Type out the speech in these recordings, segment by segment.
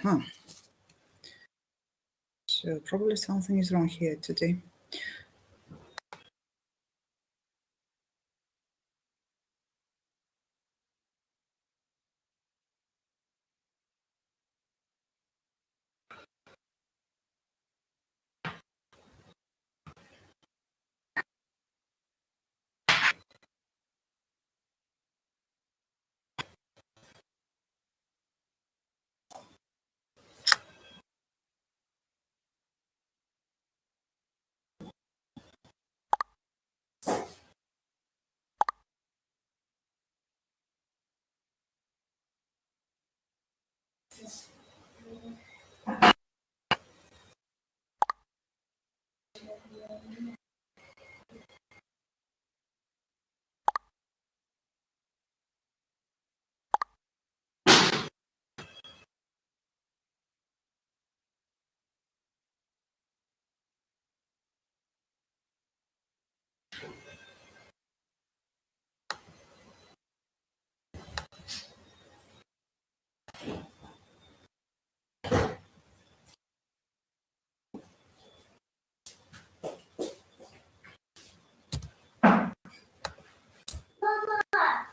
So probably something is wrong here today.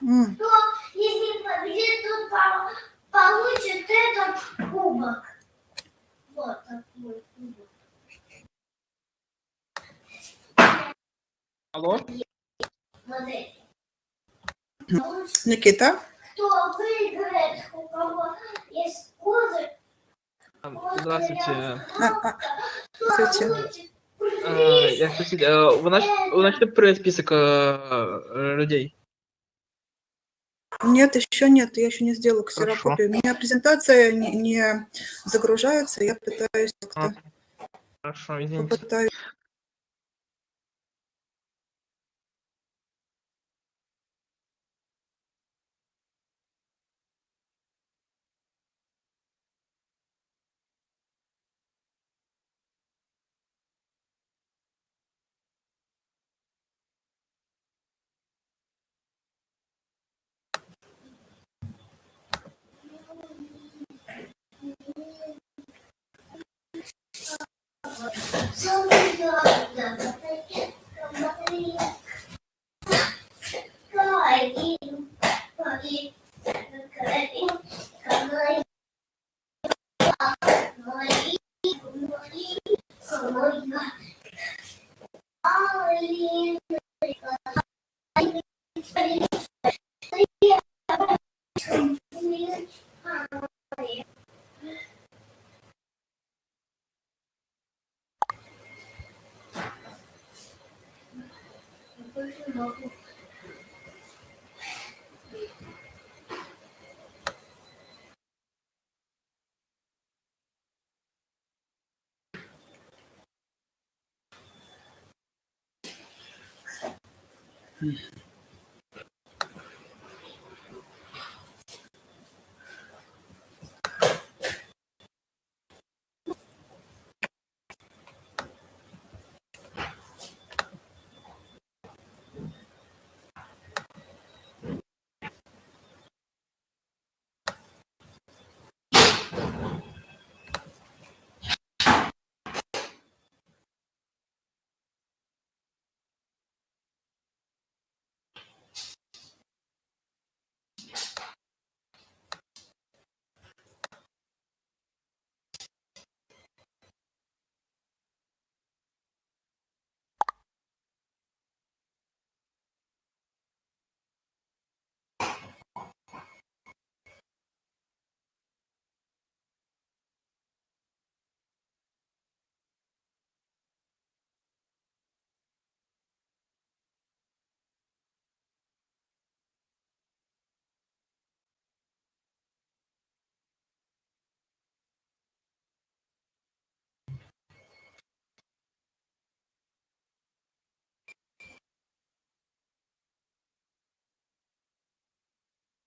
Кто, если победит, тот получит этот кубок. Вот такой кубок. Алло? Смотри. Никита? Кто выиграет, у кого есть козырь, Здравствуйте. Здравствуйте. Я спросил, вы начали проверять список людей? Нет, еще нет, я еще не сделала ксерокопию. У меня презентация не загружается, я пытаюсь как-то... Хорошо, извините. Попытаюсь.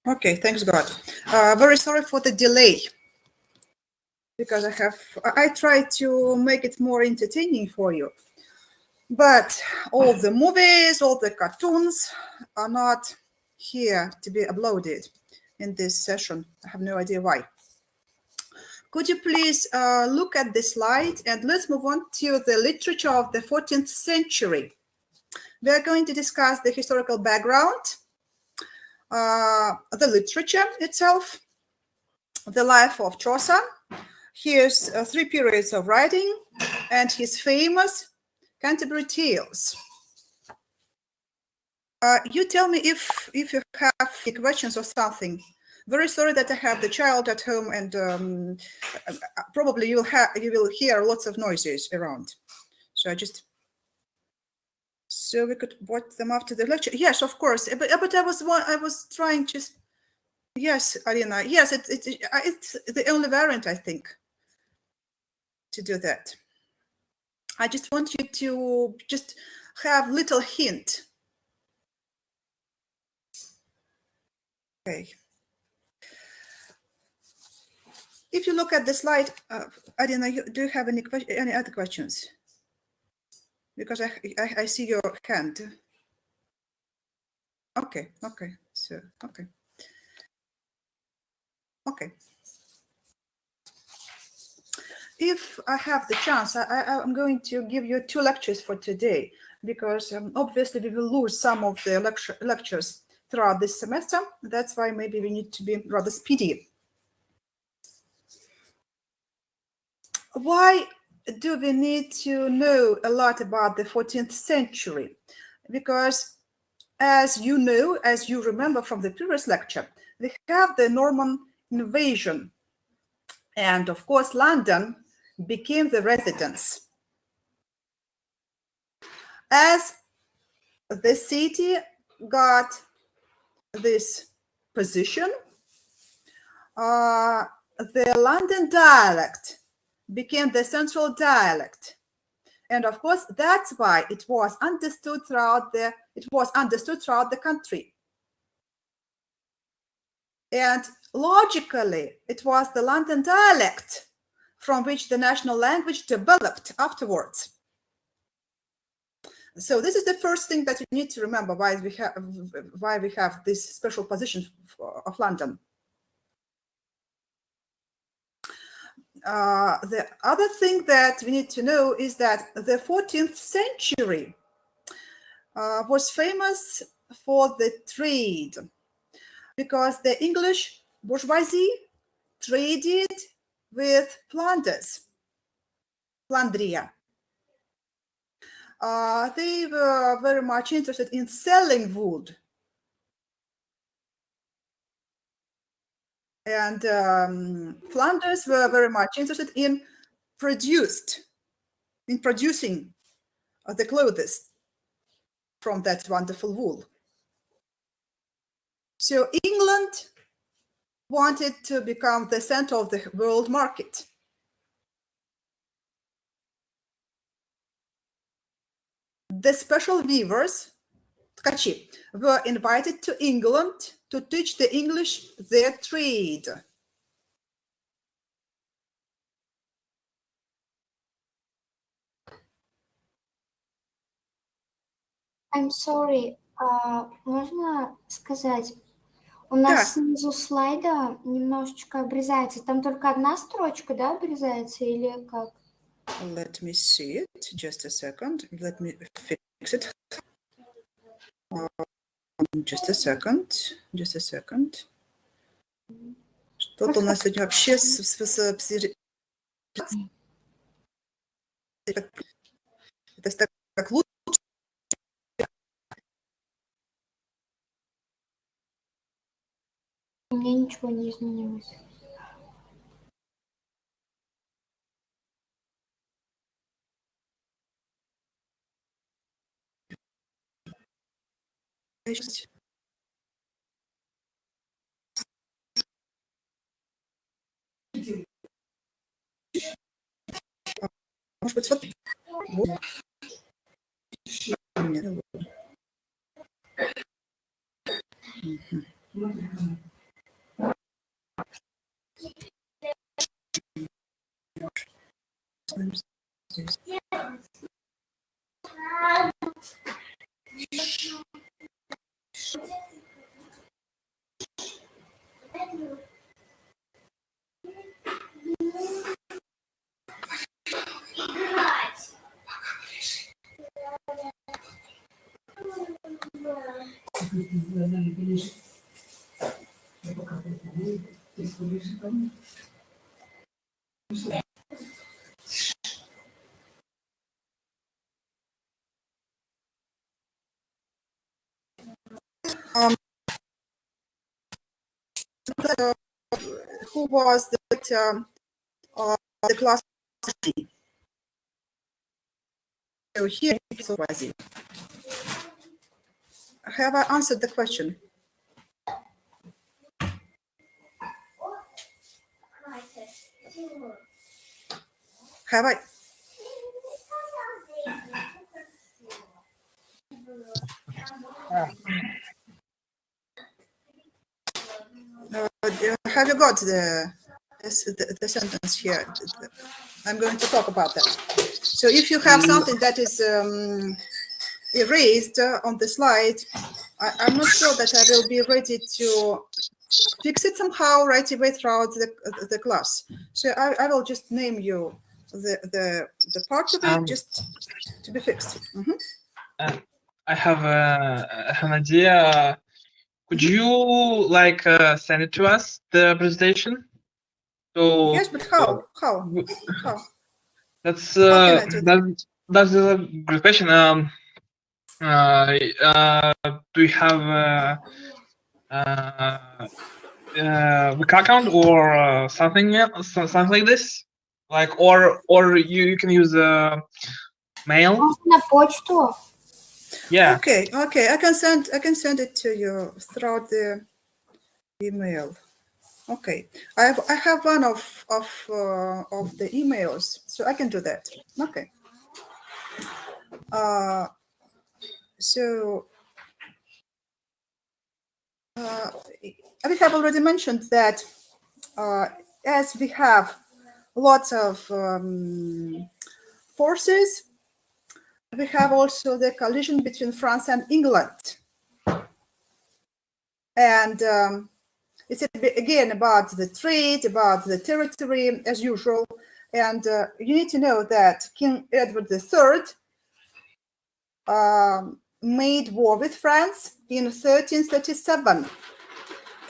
Okay, thanks God. Very sorry for the delay because I tried to make it more entertaining for you, but all the movies, all the cartoons are not here to be uploaded in this session. I have no idea why. could you please look at the slide and let's move on to the literature of the 14th century. We are going to discuss the historical background, the literature itself, the life of Chaucer, his 3 periods of writing, and his famous Canterbury Tales. You tell me if you have any questions or something. Very sorry that I have the child at home, and probably you will hear lots of noises around. So we could watch them after the lecture. Yes, of course. But I was trying to. Yes, Arina. Yes, it's the only variant, I think, to do that. I just want you to just have little hint. Okay. If you look at the slide, Arina, do you have any other questions? Because I see your hand. Okay. So, okay. If I have the chance, I'm going to give you 2 lectures for today, because obviously we will lose some of the lectures throughout this semester. That's why maybe we need to be rather speedy. Why do we need to know a lot about the 14th century? Because as you know, as you remember from the previous lecture, we have the Norman invasion. And of course, London became the residence. As the city got this position, the London dialect became the central dialect. And of course, that's why it was understood throughout the country. And logically, it was the London dialect from which the national language developed afterwards. So this is the first thing that you need to remember, why we have this special position of London. The other thing that we need to know is that the 14th century was famous for the trade, because the English bourgeoisie traded with Flandria. They were very much interested in selling wood. And Flanders were very much interested in producing the clothes from that wonderful wool. So England wanted to become the center of the world market. The special weavers, ткачи, were invited to England to teach the English their trade. I'm sorry, можно сказать? У нас снизу слайда немножечко обрезается. Там только одна строчка, да, обрезается или как? Let me see it. Just a second. Let me fix it. Just a second. Что-то у нас сегодня вообще это как лучше. У меня ничего не изменилось. Может быть, вот. Who was the class? So here, have I answered the question? Have I? Have you got the sentence here? I'm going to talk about that. So if you have something that is erased on the slide, I'm not sure that I will be ready to fix it somehow right away throughout the class. So I will just name you the part of it just to be fixed. I have an idea. Could you send it to us, the presentation? So Yes, but how? How? That's How can I do that? that's a good question. Do you have Wiki account or something else, something like this? Like or you can use mail. На почту. Yeah. Okay. I can send it to you throughout the email. Okay. I have one of the emails, so I can do that. Okay. So we have already mentioned that as we have lots of forces, we have also the collision between France and England. And it's again about the trade, about the territory, as usual. And you need to know that King Edward III made war with France in 1337.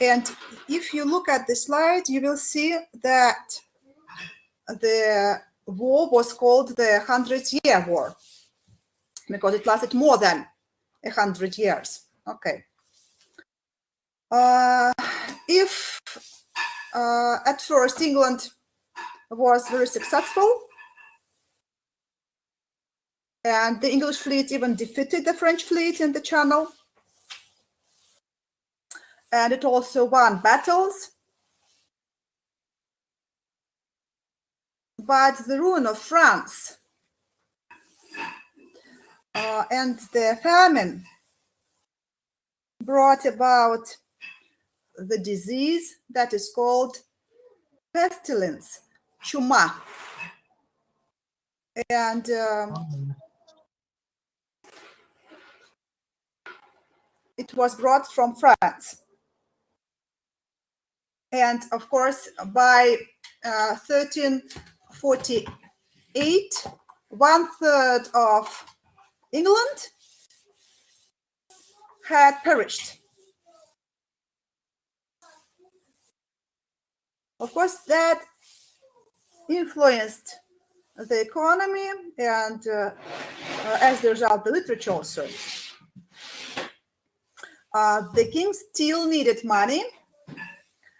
And if you look at the slide, you will see that the war was called the 100-Year War because it lasted more than 100 years. Okay. If at first England was very successful and the English fleet even defeated the French fleet in the Channel, and it also won battles, but the ruin of France and the famine brought about the disease that is called pestilence, chuma. And it was brought from France. And of course, by 1348, 1/3 of England had perished. Of course, that influenced the economy and, as a result, the literature also. The king still needed money,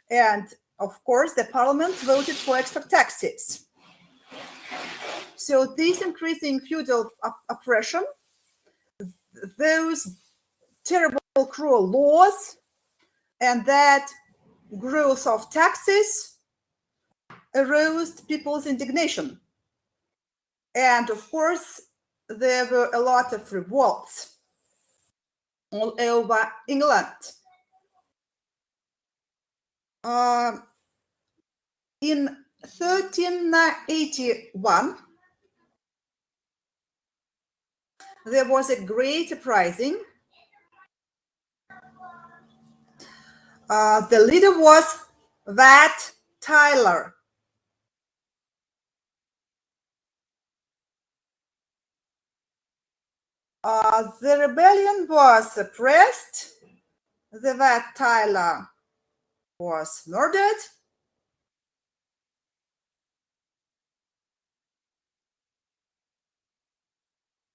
and of course, the parliament voted for extra taxes. So this increasing feudal oppression, those terrible, cruel laws, and that growth of taxes aroused people's indignation. And of course, there were a lot of revolts all over England. In 1381, there was a great uprising. The leader was Wat Tyler. The rebellion was suppressed. The Wat Tyler was murdered,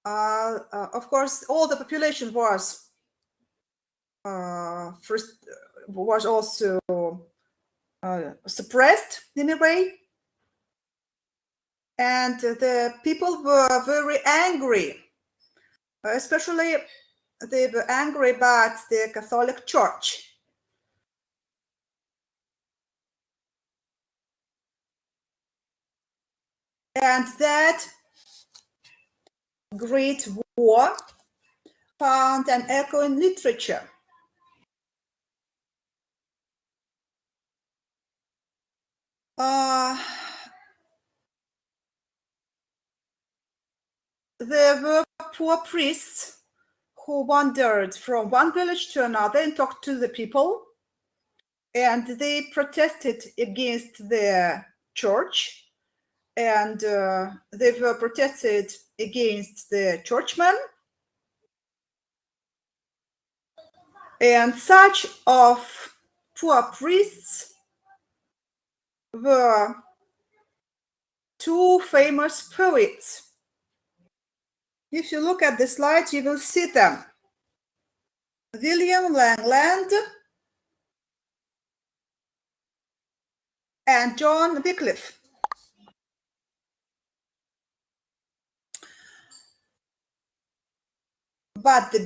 of course, all the population was also suppressed in a way, and the people were very angry, especially they were angry about the Catholic Church. And that great war found an echo in literature. There were poor priests who wandered from one village to another and talked to the people, and they protested against the church, and they were protested against the churchmen, and such of poor priests were two famous poets. If you look at the slide, you will see them. William Langland and John Wycliffe. But the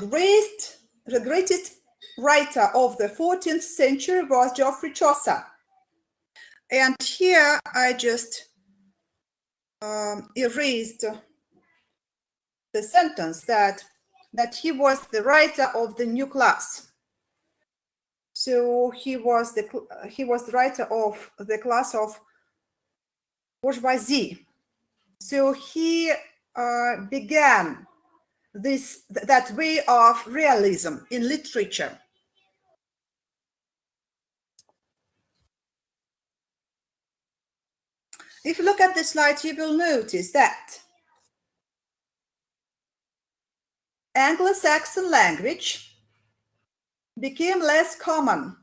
greatest writer of the 14th century was Geoffrey Chaucer. And here I just erased the sentence that he was the writer of the new class. So he was the writer of the class of bourgeoisie. So he began that way of realism in literature. If you look at the slide, you will notice that Anglo-Saxon language became less common.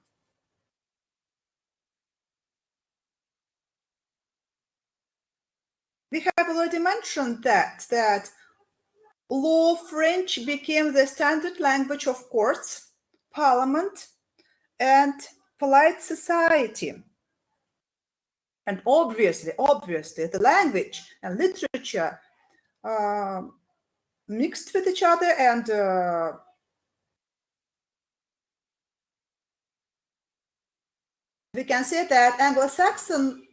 We have already mentioned that Low French became the standard language of courts, parliament, and polite society. And obviously, the language and literature mixed with each other, and we can say that Anglo-Saxon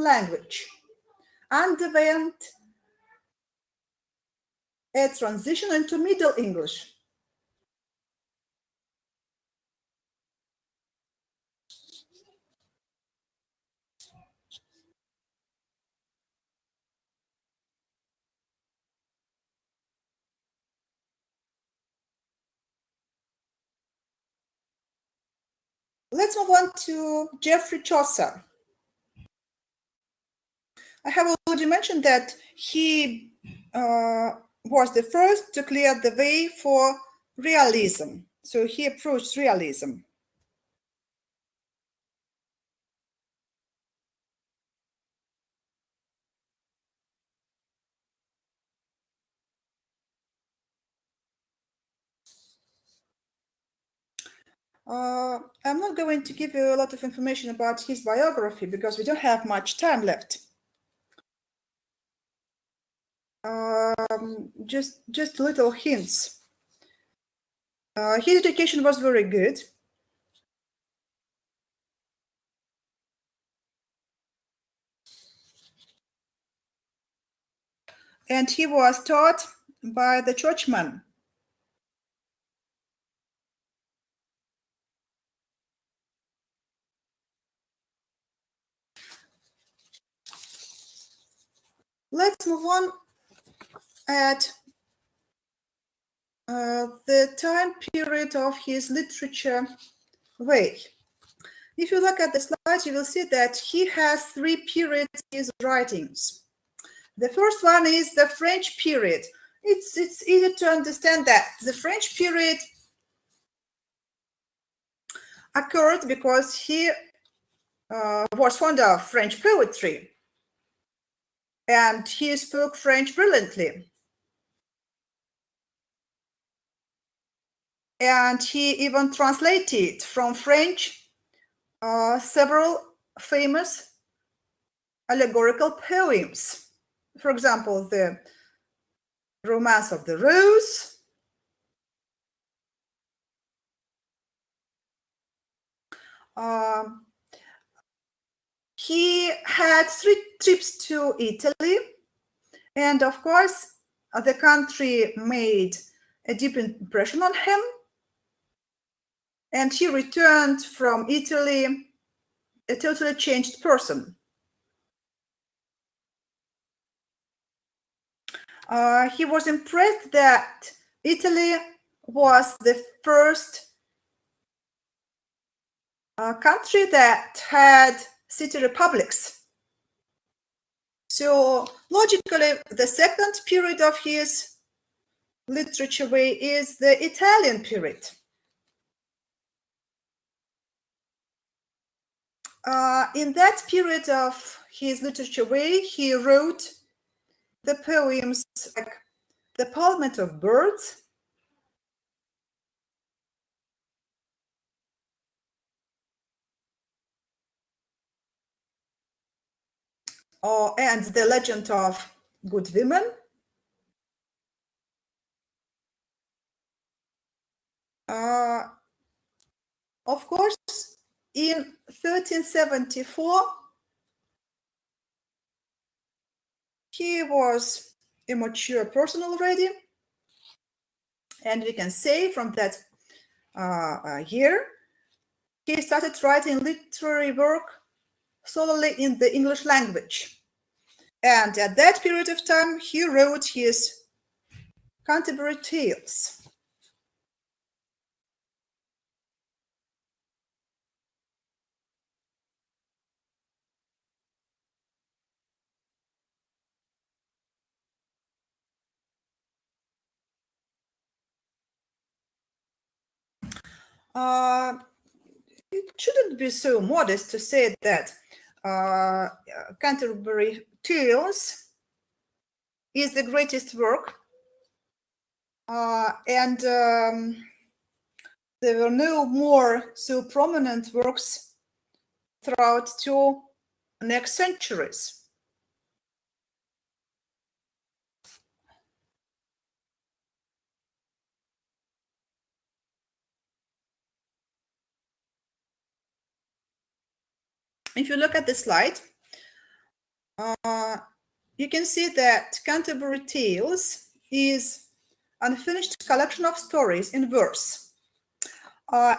language underwent a transition into Middle English. Let's move on to Geoffrey Chaucer. I have already mentioned that he was the first to clear the way for realism. So he approached realism. I'm not going to give you a lot of information about his biography because we don't have much time left. Just little hints. His education was very good. And he was taught by the churchmen. Let's move on at the time period of his literature way. If you look at the slide, you will see that he has three periods in his writings. The first one is the French period. It's easy to understand that the French period occurred because he was fond of French poetry. and he spoke French brilliantly. And he even translated from French several famous allegorical poems. For example, the Romance of the Rose, he had 3 trips to Italy, and of course, the country made a deep impression on him. And he returned from Italy a totally changed person. He was impressed that Italy was the first country that had city republics. So logically, the second period of his literature way is the Italian period. In that period of his literature way, he wrote the poems like The Parliament of Birds, and The Legend of Good Women. Of course, in 1374, he was a mature person already, and we can say from that year, he started writing literary work solely in the English language. And at that period of time, he wrote his Canterbury Tales. It shouldn't be so modest to say that Canterbury Tales is the greatest work, and there were no more so prominent works throughout 2 next centuries. If you look at the slide, you can see that Canterbury Tales is an unfinished collection of stories in verse.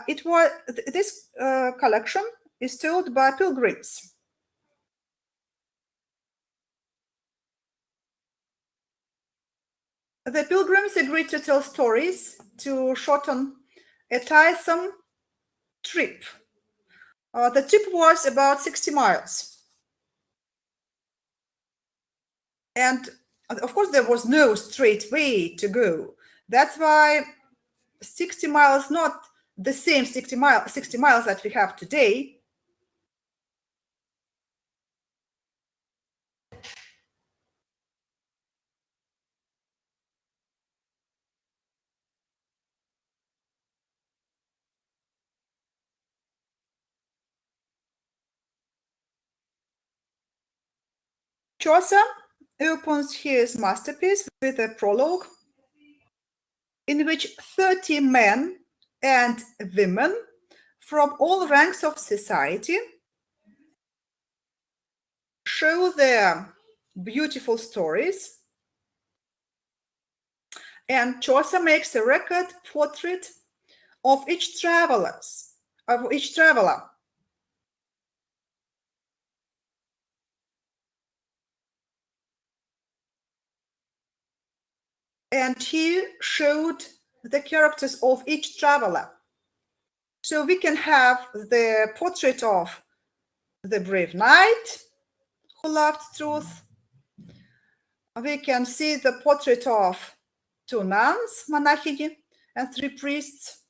This collection is told by pilgrims. The pilgrims agreed to tell stories to shorten a tiresome trip. The trip was about 60 miles. And of course, there was no straight way to go. That's why 60 miles, not the same 60 miles that we have today. Chaucer opens his masterpiece with a prologue in which 30 men and women from all ranks of society show their beautiful stories, and Chaucer makes a record portrait of each traveler. And he showed the characters of each traveler. So we can have the portrait of the brave knight who loved truth. We can see the portrait of 2 nuns, monachini, and 3 priests.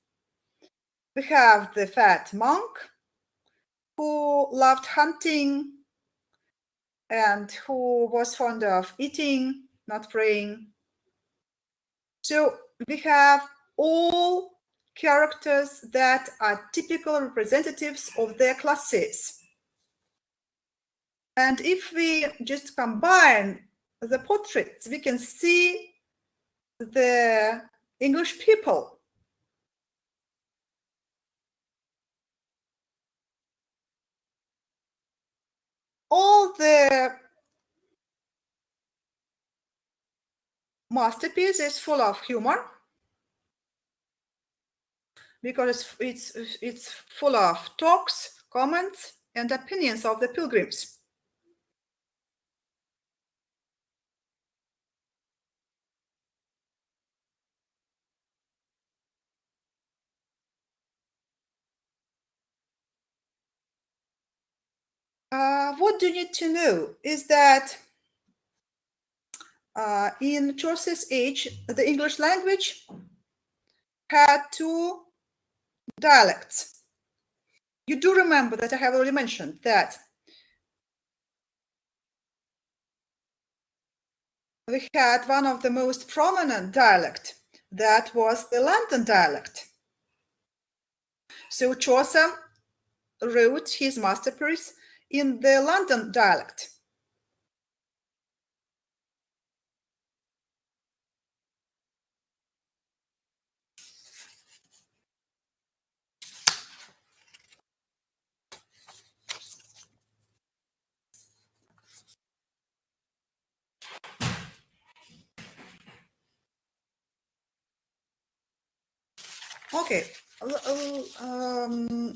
We have the fat monk who loved hunting and who was fond of eating, not praying. So we have all characters that are typical representatives of their classes. And if we just combine the portraits, we can see the English people. All the masterpiece is full of humor because it's full of talks, comments, and opinions of the pilgrims. What do you need to know is that in Chaucer's age, the English language had two dialects. You do remember that I have already mentioned that we had one of the most prominent dialect, that was the London dialect. So Chaucer wrote his masterpiece in the London dialect. Okay,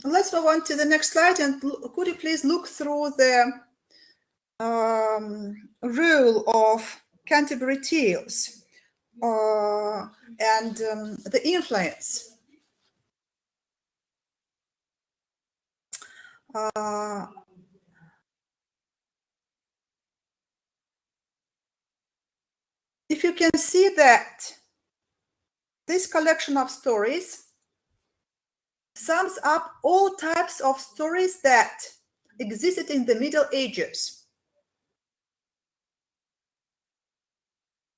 let's move on to the next slide, and could you please look through the rule of Canterbury Tales and the influence. If you can see that this collection of stories sums up all types of stories that existed in the Middle Ages.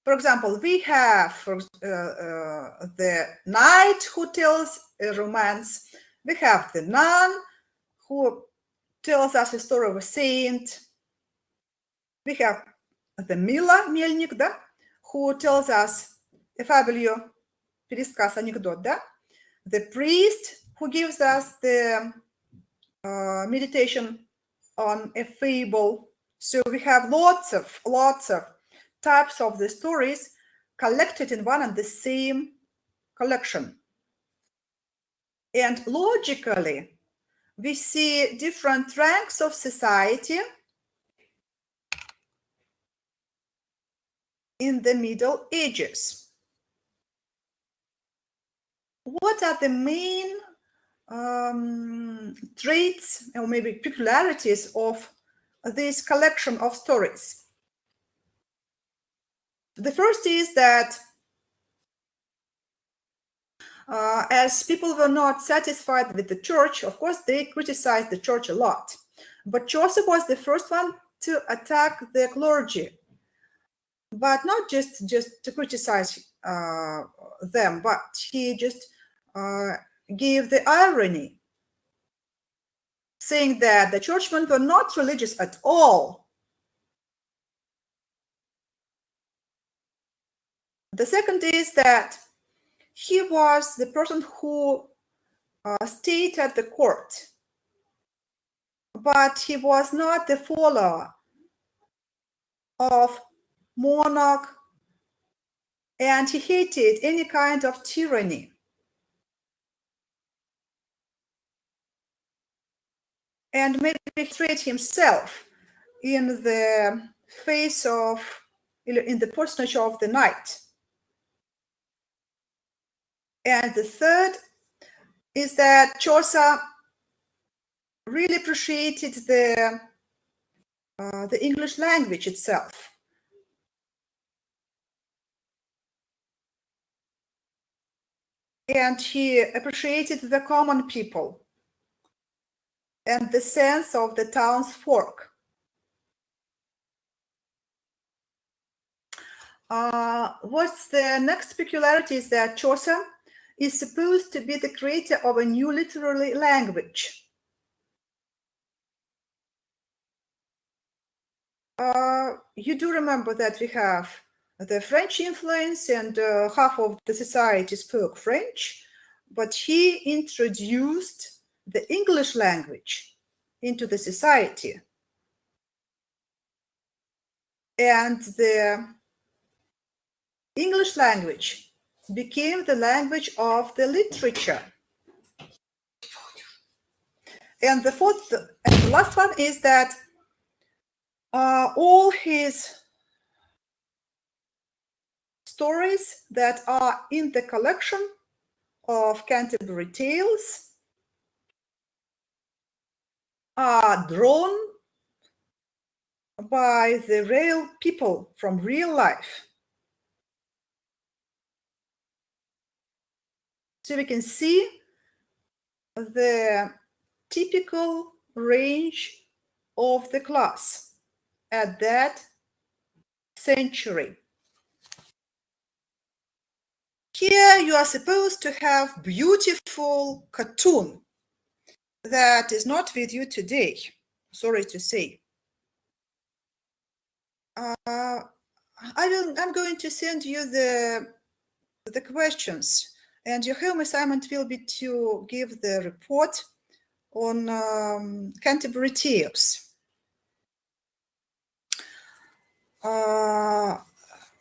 For example, we have the knight who tells a romance. We have the nun who tells us a story of a saint. We have the miller, мельник, да, who tells us a fabulous пересказ, анекдот, да? The priest who gives us the meditation on a fable. So we have lots of types of the stories collected in one and the same collection. And logically, we see different ranks of society in the Middle Ages. What are the main traits or maybe peculiarities of this collection of stories? The first is that as people were not satisfied with the church, of course, they criticized the church a lot. But Chaucer was the first one to attack the clergy, but not just to criticize them, but he just gave the irony, saying that the churchmen were not religious at all. The second is that he was the person who stayed at the court, but he was not the follower of monarch, and he hated any kind of tyranny. And maybe he portrayed himself in the face of, in the personage of the knight. And the third is that Chaucer really appreciated the English language itself. And he appreciated the common people and the sense of the townsfolk. What's the next peculiarity is that Chaucer is supposed to be the creator of a new literary language. You do remember that we have the French influence and half of the society spoke French, but he introduced the English language into the society. And the English language became the language of the literature. And the last one is that all his stories that are in the collection of Canterbury Tales are drawn by the real people from real life. So we can see the typical range of the class at that century. Here you are supposed to have beautiful cartoon that is not with you today, sorry to say. I'm going to send you the questions, and your home assignment will be to give the report on Canterbury Tales.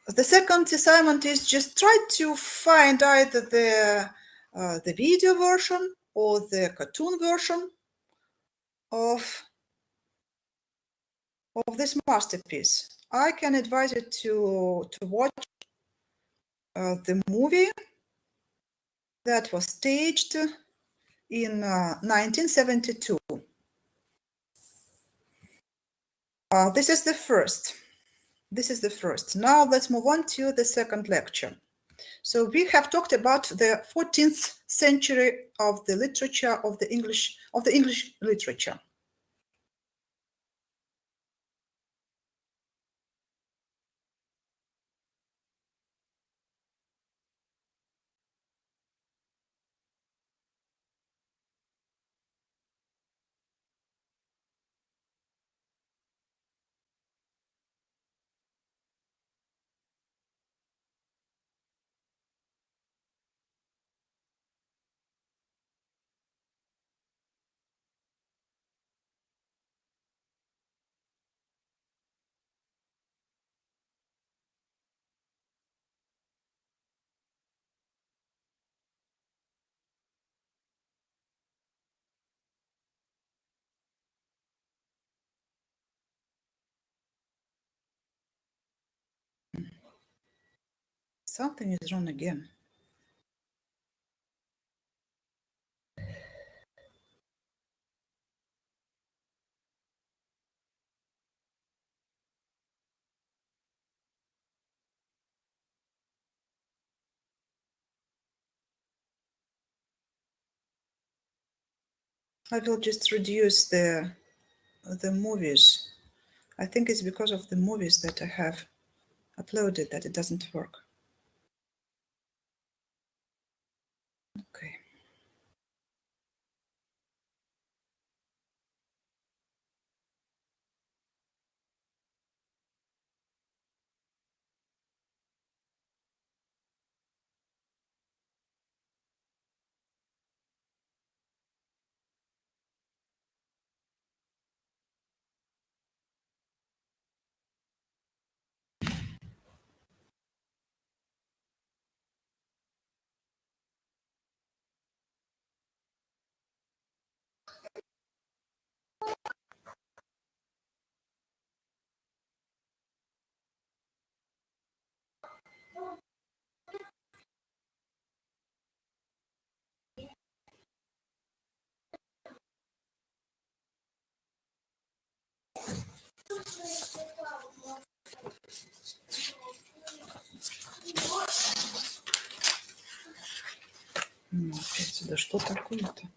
The second assignment is just try to find either the video version or the cartoon version of this masterpiece. I can advise you to watch the movie that was staged in 1972. This is the first. Now let's move on to the second lecture. So we have talked about the 14th century of the literature of the English literature. Something is wrong again. I will just reduce the movies. I think it's because of the movies that I have uploaded that it doesn't work. Okay. Да что такое-то?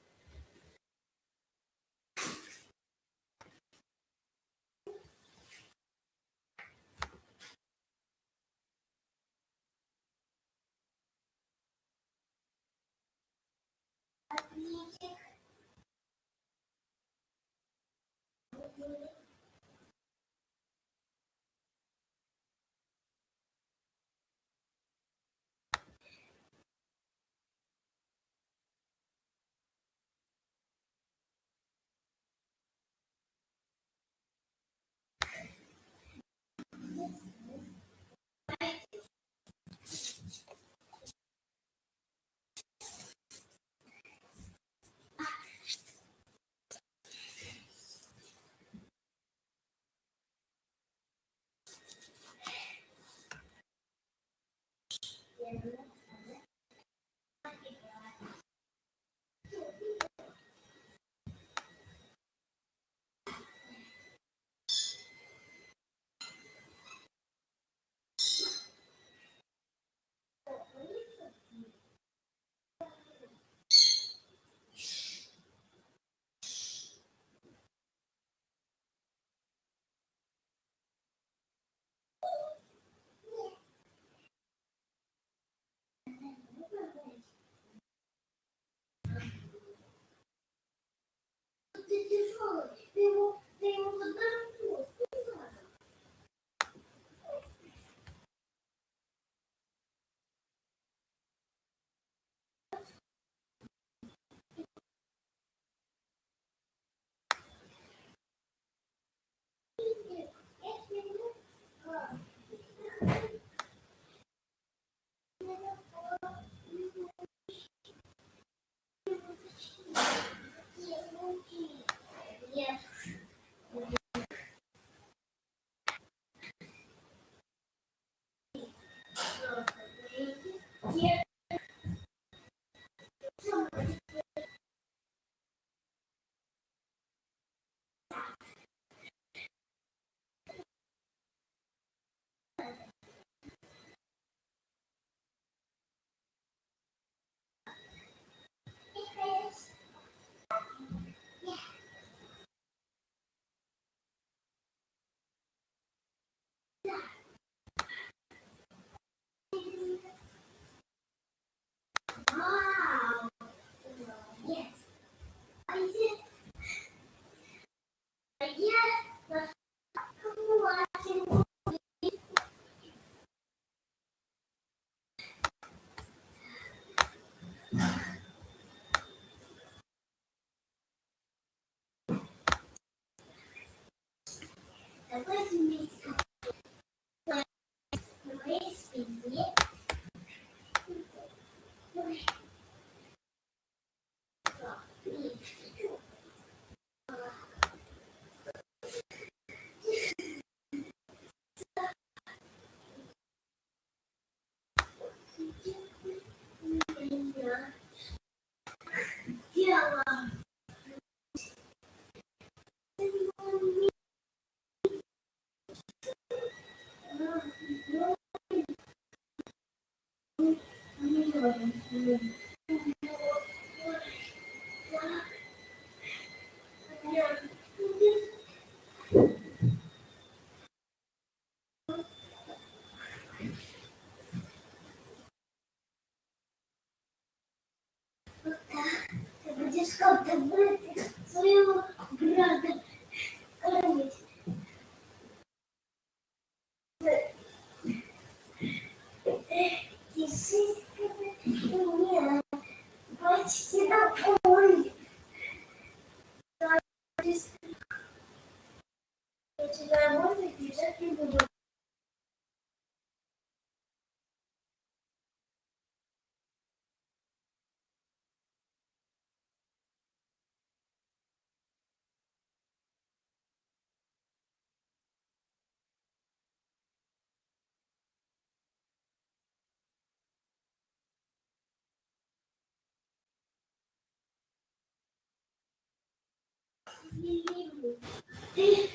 Будешь как-то своего брата кормить. Нет, почти такой. Я тебя можно держать не буду. Ты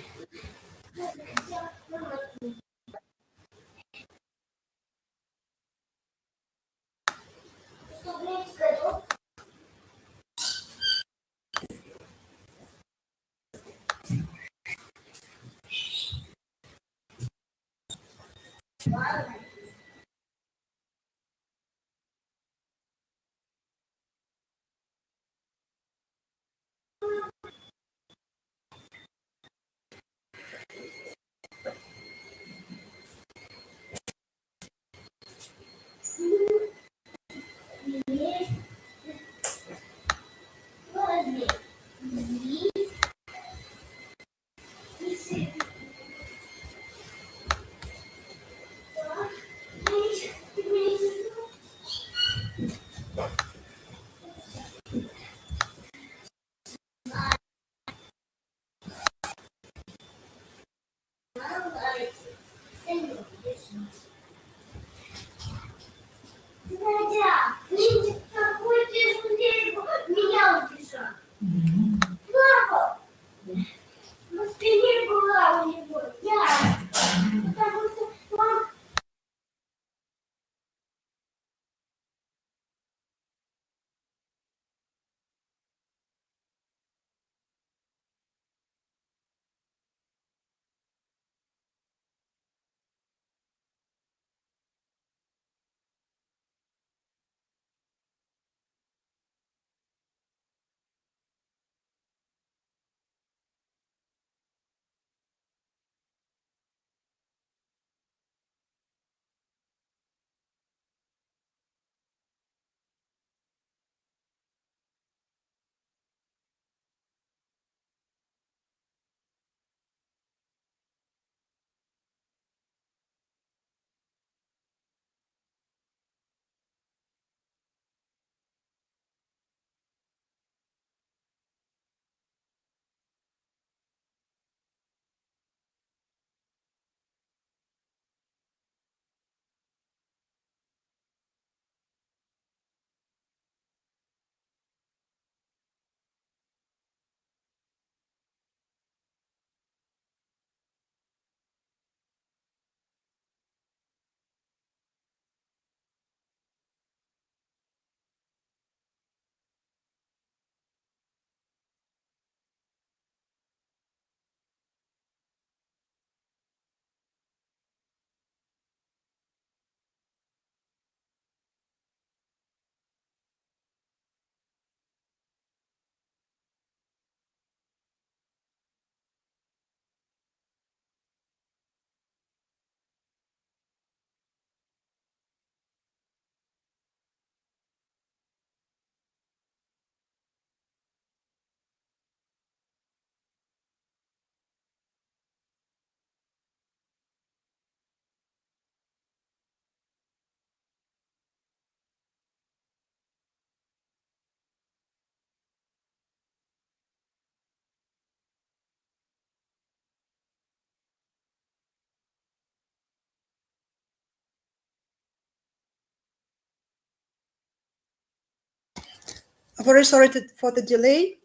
Very sorry for the delay,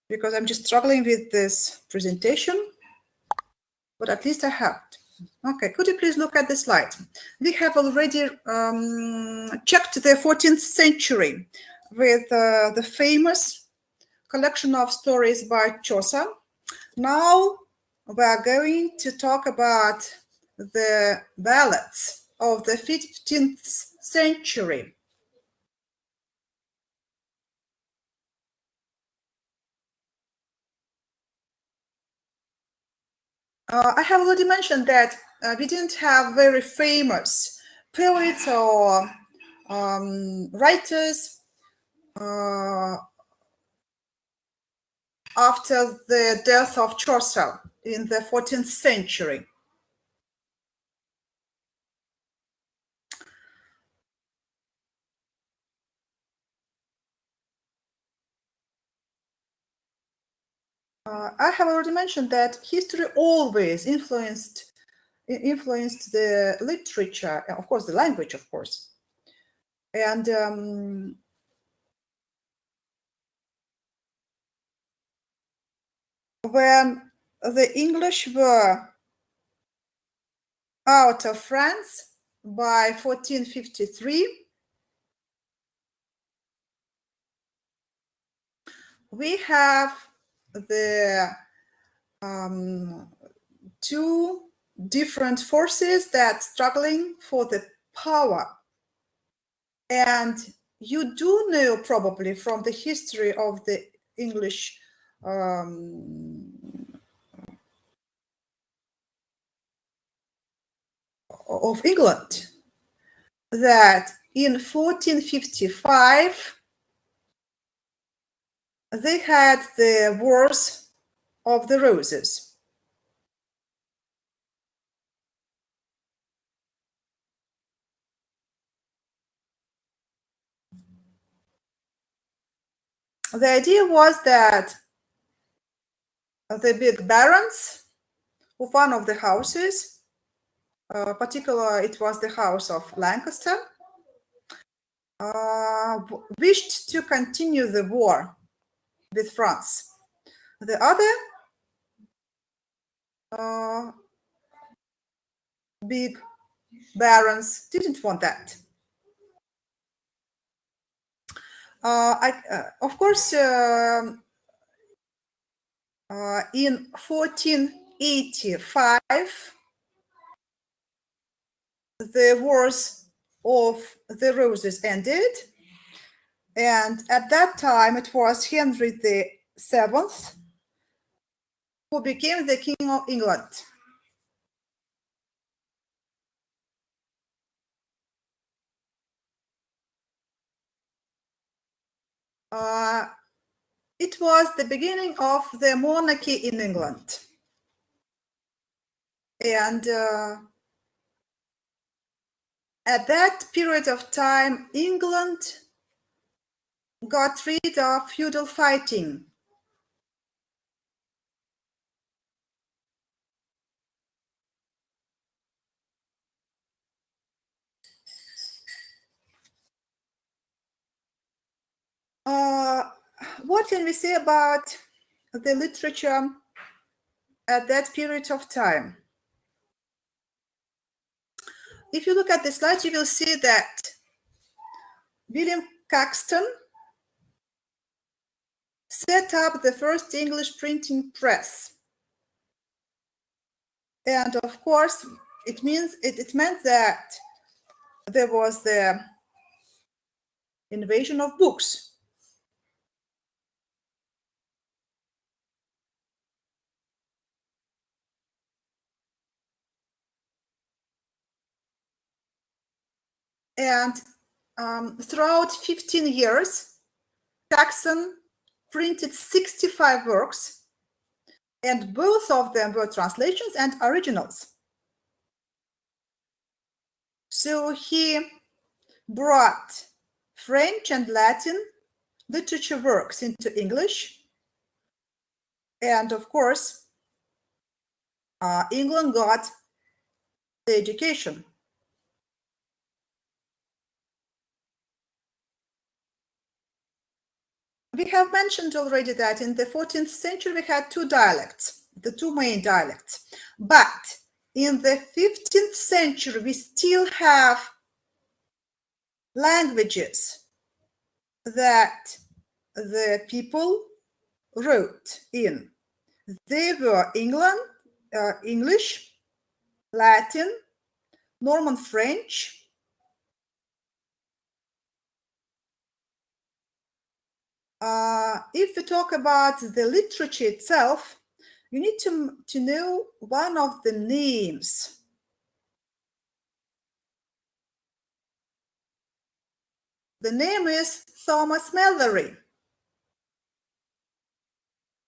because I'm just struggling with this presentation, but at least I have it. Okay, could you please look at the slide? We have already checked the 14th century with the famous collection of stories by Chaucer. Now we are going to talk about the ballads of the 15th century. I have already mentioned that we didn't have very famous poets or writers after the death of Chaucer in the 14th century. I have already mentioned that history always influenced the literature, of course, the language, of course. And when the English were out of France by 1453, we have the two different forces that struggling for the power. And you do know probably from the history of the English of England that in 1455 they had the Wars of the Roses. The idea was that the big barons of one of the houses, particularly it was the house of Lancaster, wished to continue the war with France. The other big barons didn't want that. Of course, in 1485, the Wars of the Roses ended, and at that time it was Henry VII who became the King of England. It was the beginning of the monarchy in England. And at that period of time, England got rid of feudal fighting. What can we say about the literature at that period of time? If you look at the slide, you will see that William Caxton set up the first English printing press. And of course, it meant that there was the invasion of books. And throughout 15 years, Caxton printed 65 works, and both of them were translations and originals. So he brought French and Latin literature works into English. And of course, England got the education. We have mentioned already that in the 14th century we had two dialects, the two main dialects. But in the 15th century we still have languages that the people wrote in. They were English, Latin, Norman French, if we talk about the literature itself, you need to know one of the names. The name is Thomas Mallory.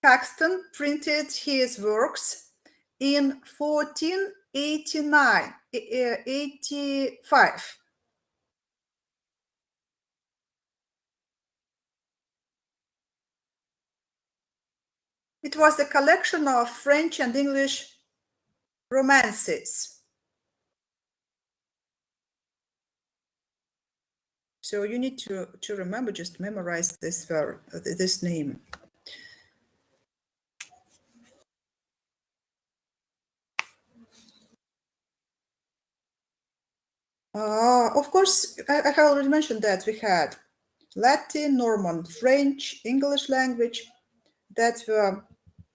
Caxton printed his works in 1485. It was a collection of French and English romances. So you need to remember, just memorize this name. Of course, I have already mentioned that we had Latin, Norman, French, English language that were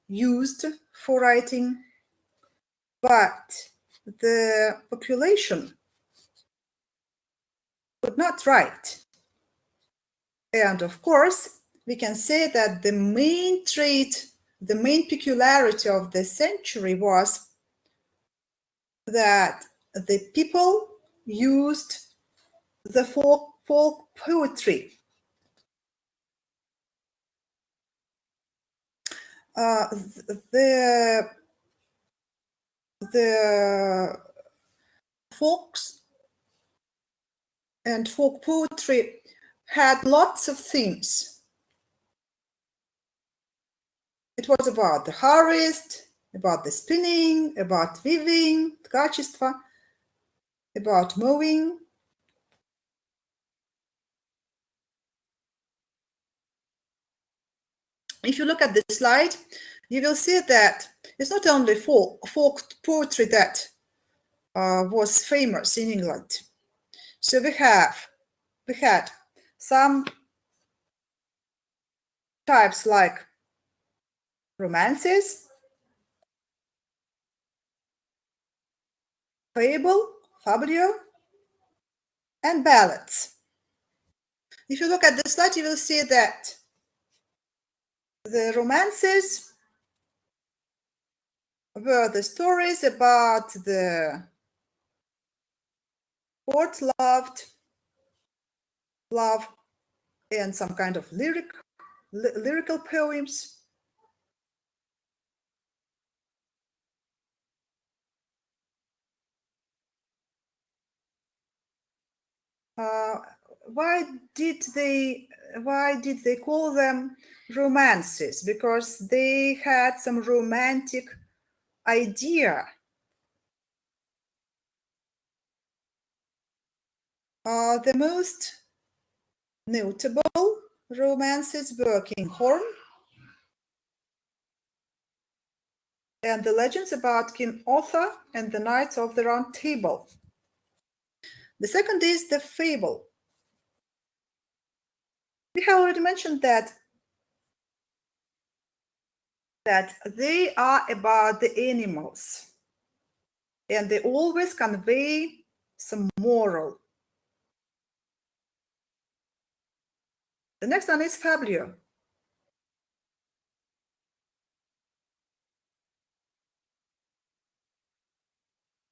used for writing, but the population could not write. And of course, we can say that the main trait, the main peculiarity of the century was that the people used the folk poetry. The folks and folk poetry had lots of themes. It was about the harvest, about the spinning, about weaving, ткачество, about mowing. If you look at the slide, you will see that it's not only folk poetry that was famous in England. So we had some types like romances, fabulio, and ballads. If you look at the slide, you will see that the romances were the stories about the court love, and some kind of lyrical poems. Why did they call them romances? Because they had some romantic idea. The most notable romances were King Horn and the legends about King Arthur and the Knights of the Round Table. The second is the fable. We have already mentioned that they are about the animals and they always convey some moral. The next one is fabulio.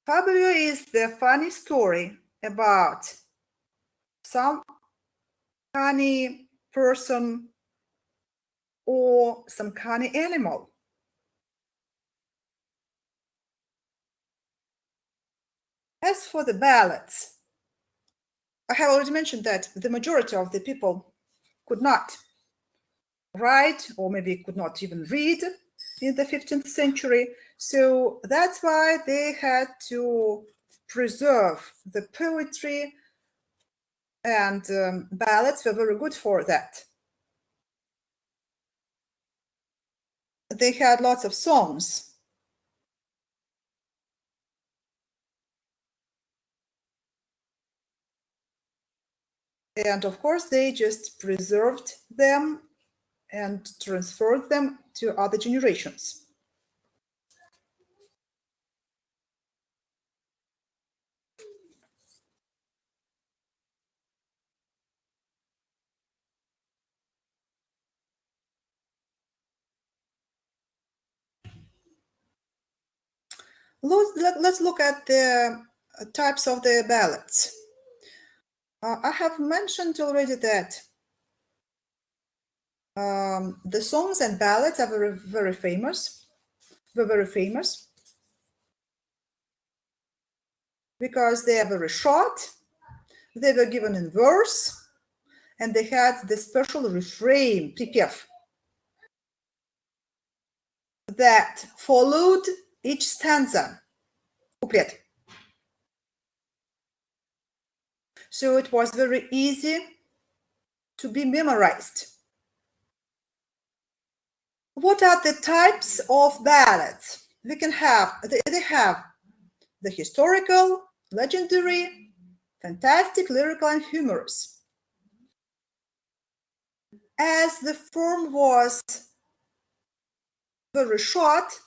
Fabulio is the funny story about some funny person or some funny animal. As for the ballads, I have already mentioned that the majority of the people could not write or maybe could not even read in the 15th century. So that's why they had to preserve the poetry, and ballads were very good for that. they had lots of songs. And of course, they just preserved them and transferred them to other generations. Let's look at the types of the ballads. I have mentioned already that the songs and ballads are very famous. Were very famous because they are very short. They were given in verse, and they had the special refrain, pripев, that followed each stanza, couplet. So it was very easy to be memorized. What are the types of ballads? We can have, they have the historical, legendary, fantastic, lyrical, and humorous. As the form was very short,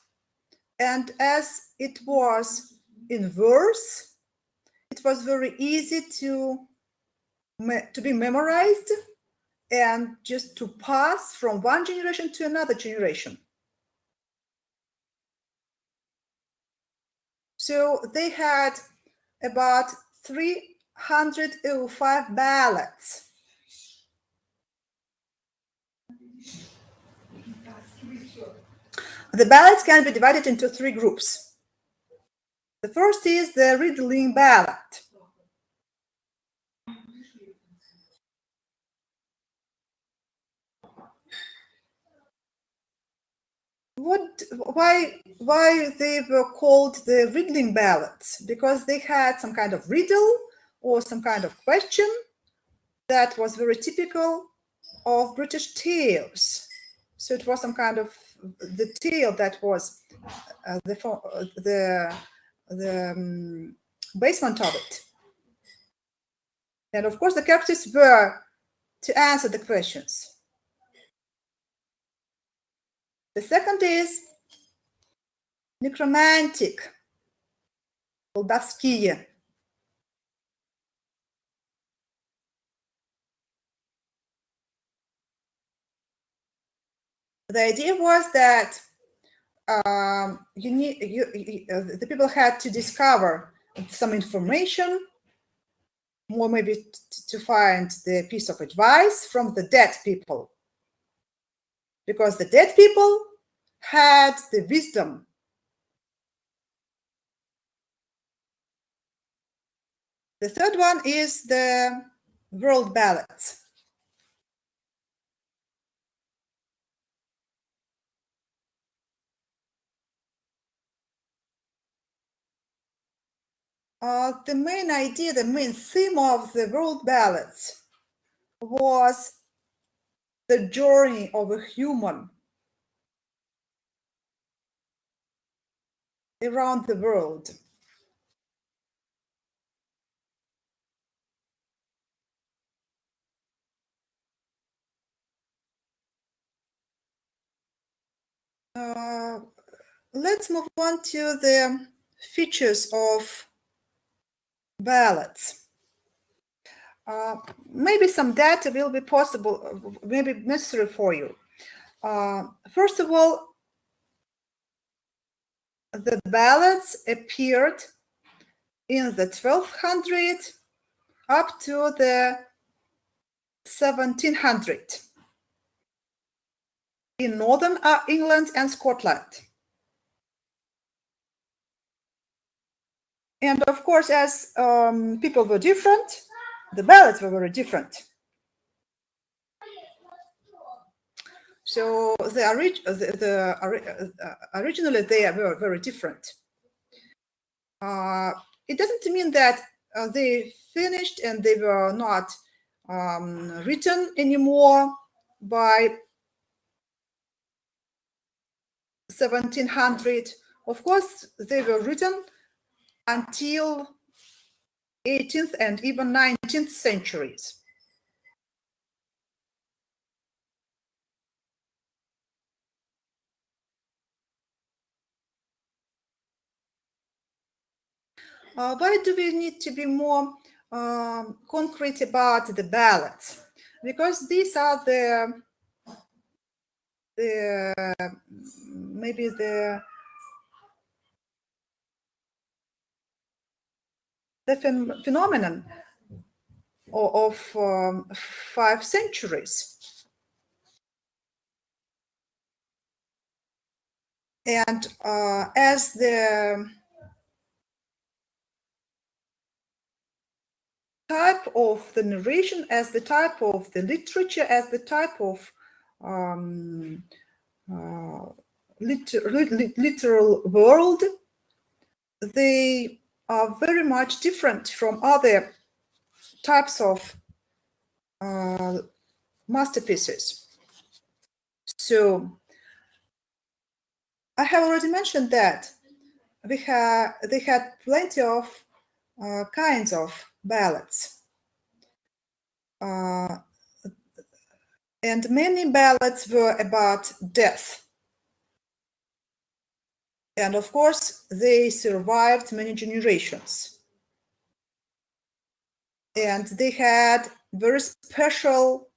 and as it was in verse, it was very easy to be memorized and just to pass from one generation to another generation. So they had about 305 ballads. The ballads can be divided into three groups. The first is the riddling ballad. Why they were called the riddling ballads? Because they had some kind of riddle or some kind of question that was very typical of British tales. So it was some kind of the tale that was the basement of it. And of course, the characters were to answer the questions. The second is necromantic, колдовские. The idea was that the people had to discover some information, or maybe to find the piece of advice from the dead people, because the dead people had the wisdom. The third one is the world ballads. The main idea, the main theme of the world ballads was the journey of a human around the world. Let's move on to the features of ballads. Maybe some data will be possible, maybe necessary for you. First of all, the ballads appeared in the 1200 up to the 1700 in northern England and Scotland. And of course, as people were different, the ballads were very different. So originally they were very different. It doesn't mean that they finished and they were not written anymore by 1700. Of course, they were written until 18th and even 19th centuries. Why do we need to be more concrete about the ballads? Because these are maybe the phenomenon of 5 centuries. And as the type of the narration, as the type of the literature, as the type of literal world, they are very much different from other types of masterpieces. So I have already mentioned that they had plenty of kinds of ballads. And many ballads were about death. And of course, they survived many generations. And they had very special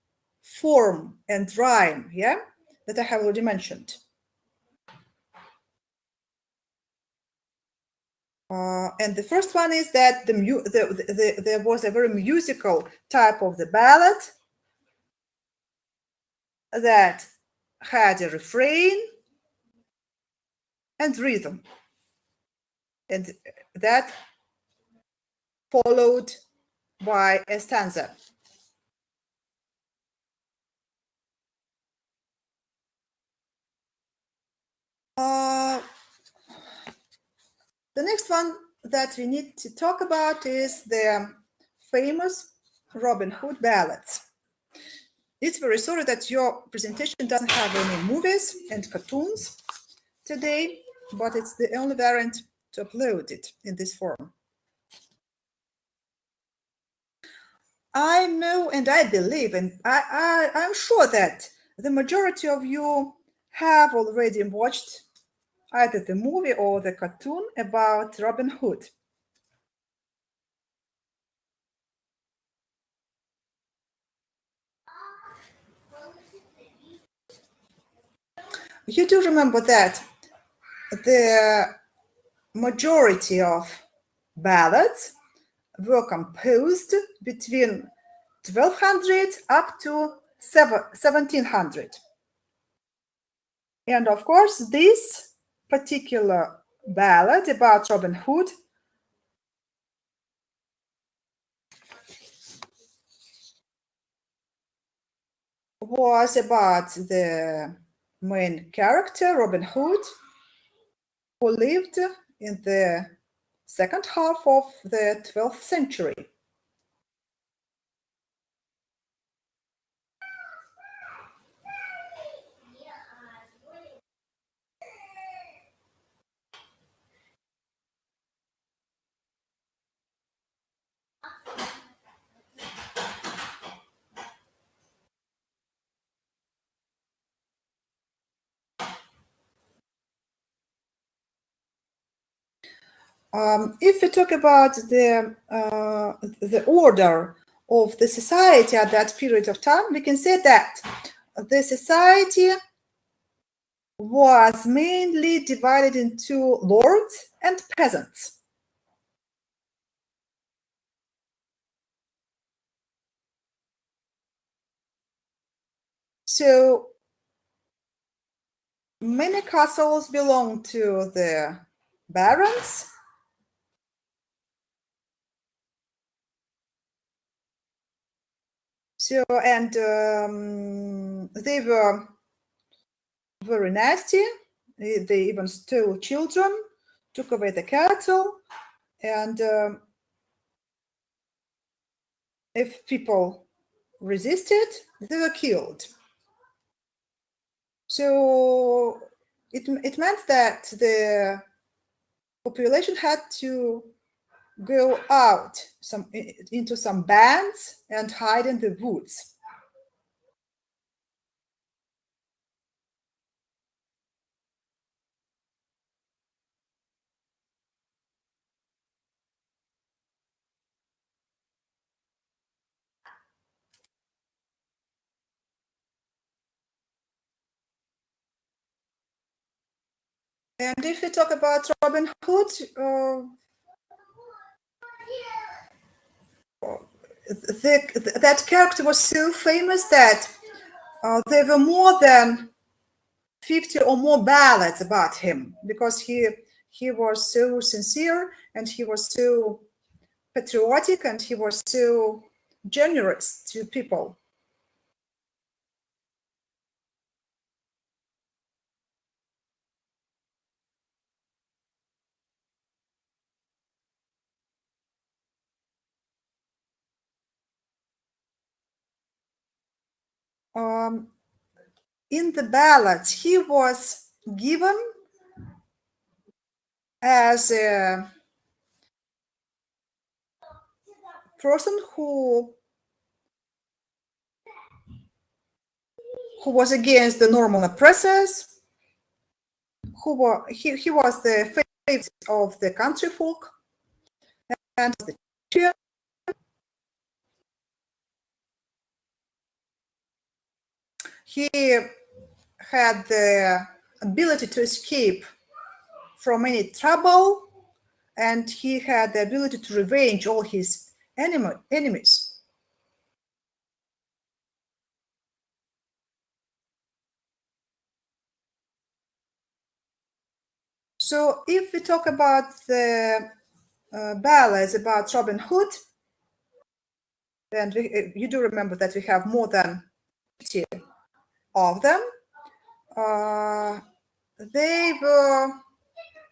form and rhyme, yeah, that I have already mentioned. And the first one is that there was a very musical type of the ballad that had a refrain and rhythm, and that followed by a stanza. The next one that we need to talk about is the famous Robin Hood ballads. It's very sorry that your presentation doesn't have any movies and cartoons today, but it's the only variant to upload it in this form. I know and I believe, and I'm sure that the majority of you have already watched either the movie or the cartoon about Robin Hood. You do remember that the majority of ballads were composed between 1200 up to 1700. And of course, this particular ballad about Robin Hood was about the main character, Robin Hood, who lived in the second half of the 12th century. If we talk about the order of the society at that period of time, we can say that the society was mainly divided into lords and peasants. So many castles belonged to the barons. So, and they were very nasty. They even stole children, took away the cattle, and if people resisted, they were killed. So it meant that the population had to go out into some bands and hide in the woods. And if we talk about Robin Hood, that character was so famous that there were more than 50 or more ballads about him, because he was so sincere, and he was so patriotic, and he was so generous to people. In the ballads, he was given as a person who was against the normal oppressors, he was the favorite of the country folk, and the cheer. He had the ability to escape from any trouble, and he had the ability to revenge all his enemies. So if we talk about the ballads about Robin Hood, and you do remember that we have more than 50 of them. They were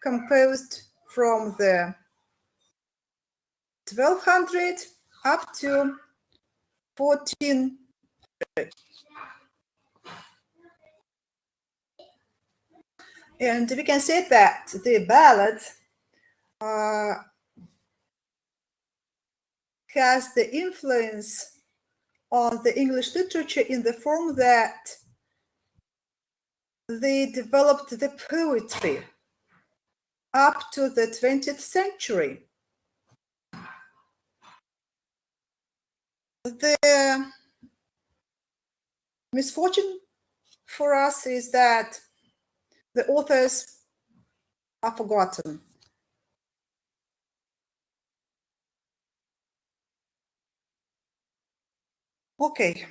composed from the 1200 up to 1400. And we can say that the ballad has the influence on the English literature in the form that they developed the poetry up to the 20th century. The misfortune for us is that the authors are forgotten. Okay.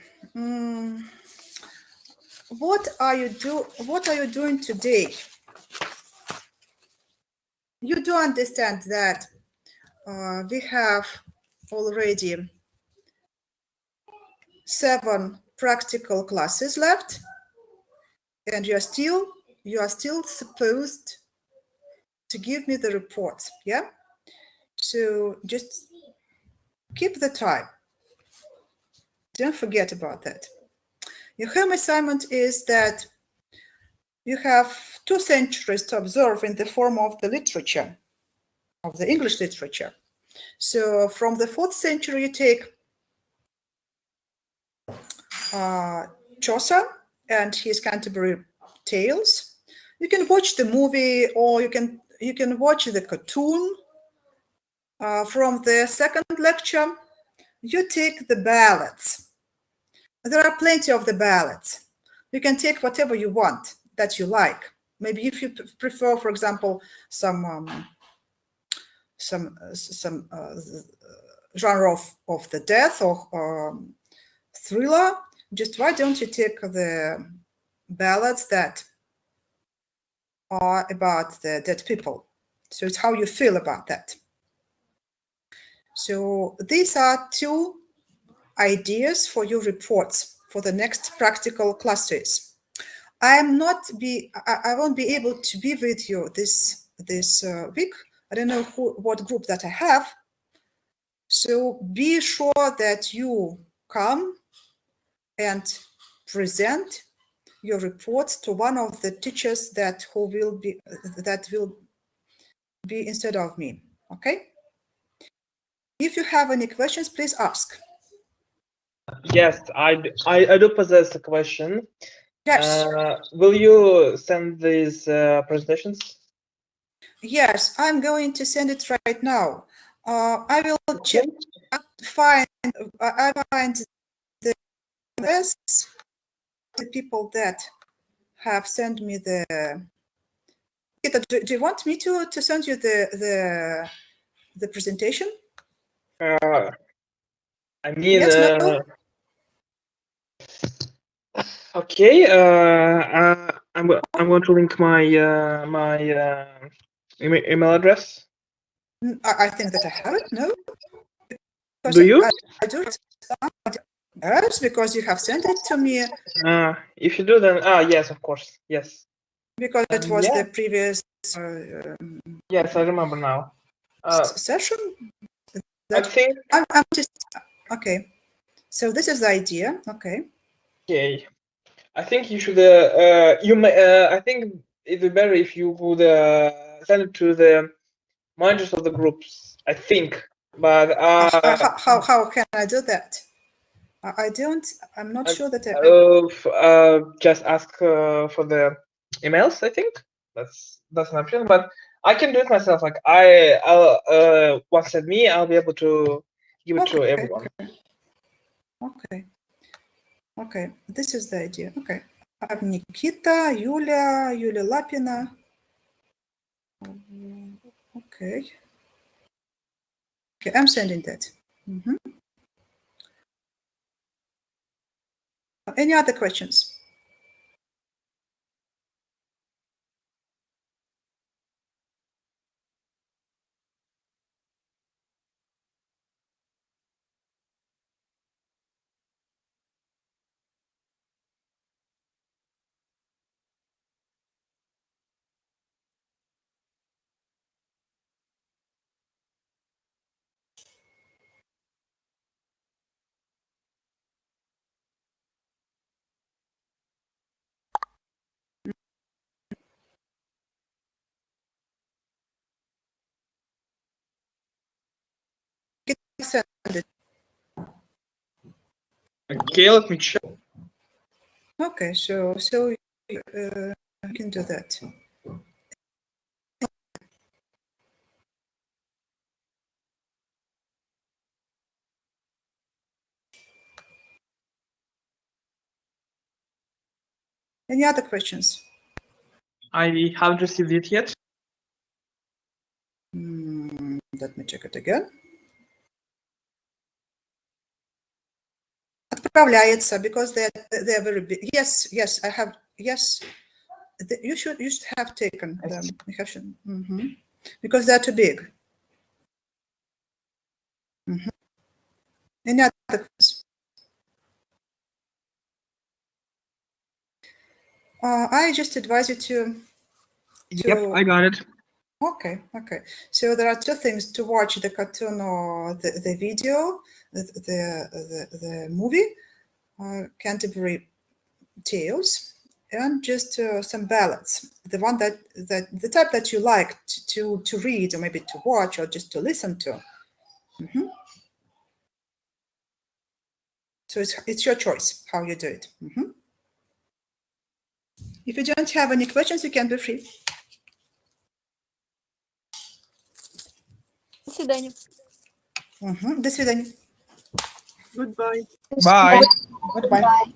What are you doing today? You do understand that we have already 7 practical classes left, and you are still supposed to give me the reports. Yeah. So just keep the time. Don't forget about that. Your home assignment is that you have 2 centuries to observe in the form of the literature, of the English literature. So from the 4th century, you take Chaucer and his Canterbury Tales. You can watch the movie, or you can watch the cartoon. From the 2nd lecture, you take the ballads. There are plenty of the ballads. You can take whatever you want that you like. Maybe if you prefer, for example, some genre of the death or thriller, just why don't you take the ballads that are about the dead people? So it's how you feel about that. So these are 2 ideas for your reports for the next practical classes. I won't be able to be with you this week. I don't know what group that I have. So be sure that you come and present your reports to one of the teachers that will be instead of me. Okay. If you have any questions, please ask. Yes, I do possess a question. Yes. Will you send these presentations? Yes, I'm going to send it right now. I will check. I find the best people that have sent me the. Do you want me to send you the presentation? I mean, Yes, no? Okay. I'm going to link my email address. I think that I have it. No. Because Do you? I do it. Yes, because you have sent it to me. If you do, then yes, of course, yes. Because it was the previous. Yes, I remember now. Session. I think. I'm just okay. So this is the idea. Okay. Okay. I think you should. You may. I think it'd be better if you would send it to the managers of the groups. I think, but how can I do that? I don't. I'm not sure that. Just ask for the emails. I think that's an option, but I can do it myself. Like I'll once send me, I'll be able to give it to everyone. Okay. This is the idea. Okay. I have Nikita, Yulia Lapina. Okay, I'm sending that. Any other questions? Send it. Okay, let me check. Okay, so you can do that. Any other questions? I haven't received it yet. Let me check it again. Отправляется, because they're very big. Yes, I have. Yes, you should have taken them. Because they're too big. Any other questions? I just advise you to. Yep, I got it. Okay. So there are two things: to watch the cartoon or the video, the movie, Canterbury Tales, and just some ballads. The one that the type that you like to read, or maybe to watch, or just to listen to. So it's your choice how you do it. If you don't have any questions, you can be free. До свидания. До свидания. Goodbye. Bye. Goodbye.